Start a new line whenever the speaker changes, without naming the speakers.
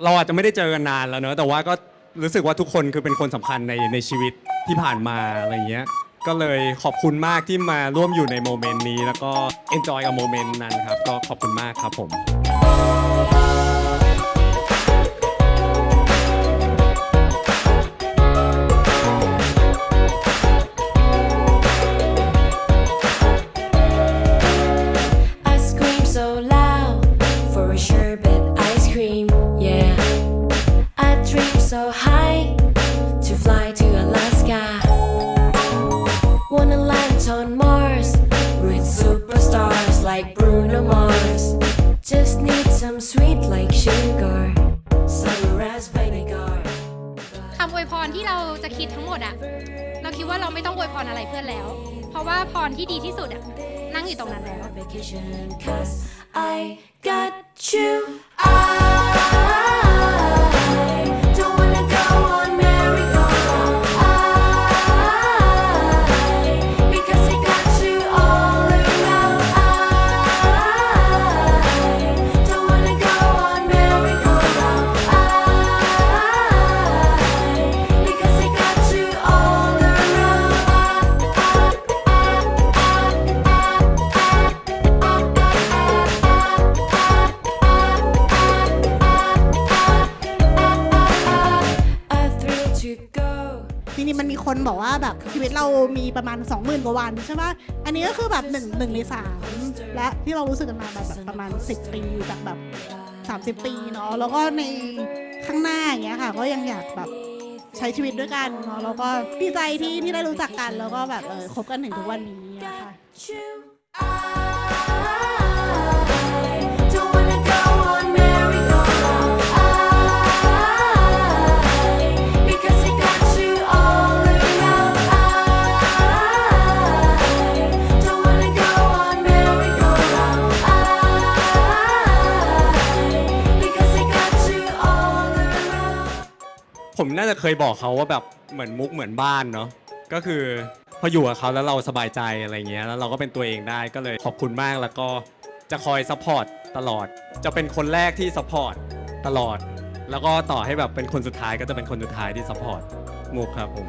เราอาจจะไม่ได้เจอกันนานแล้วเนอะแต่ว่าก็รู้สึกว่าทุกคนคือเป็นคนสำคัญในชีวิตที่ผ่านมาอะไรเงี้ยก็เลยขอบคุณมากที่มาร่วมอยู่ในโมเมนต์นี้แล้วก็ enjoy กับโมเมนต์นั้นครับก็ขอบคุณมากครับผม
I scream so loud for a sherbet ice cream, yeah. I dream so high to fly to Alaska. Wanna land on Mars with superstars like Bruno Mars. Just need some sweet like sugar, some raspberry.
คำอวยพรที่เราจะคิดทั้งหมดอะเราคิดว่าเราไม่ต้องอวยพรอะไรเพื่อนแล้ว เพราะว่าพรที่ดีที่สุดอะนั่งอยู่ตรงนั้นแล้ว
'Cause I got you. I don't wanna go on merry-go-round. Because I got you all around. I don't wanna go on merry-go-round. Because I got you all around. A thrill to go.
ทีนี้มันมีคนบอกว่าแบบชีวิตเรามีประมาณ 20,000 กว่าวันใช่ไหมอันนี้ก็คือแบบหนึ่งใน 3และที่เรารู้สึกกันมาแบบประมาณ10 ปีจากแบบ30 ปีเนาะแล้วก็ในข้างหน้าอย่างเงี้ยค่ะก็ยังอยากแบบใช้ชีวิตด้วยกันเนาะแล้วก็ดีใจที่ได้รู้จักกันแล้วก็แบบคบกันถึงทุกวันนี้อะค่ะ
You. I don't wanna go on merry-go-round. Because I got you all around. I don't wanna go on merry-go-round. Because I got you all around.
ผมน่าจะเคยบอกเขาว่าแบบเหมือนมุกเหมือนบ้านเนาะก็คือพออยู่กับเขาแล้วเราสบายใจอะไรเงี้ยแล้วเราก็เป็นตัวเองได้ก็เลยขอบคุณมากแล้วก็จะคอยซัพพอร์ตตลอดจะเป็นคนแรกที่ซัพพอร์ตตลอดแล้วก็ต่อให้แบบเป็นคนสุดท้ายก็จะเป็นคนสุดท้ายที่ซัพพอร์ตมุกครับผม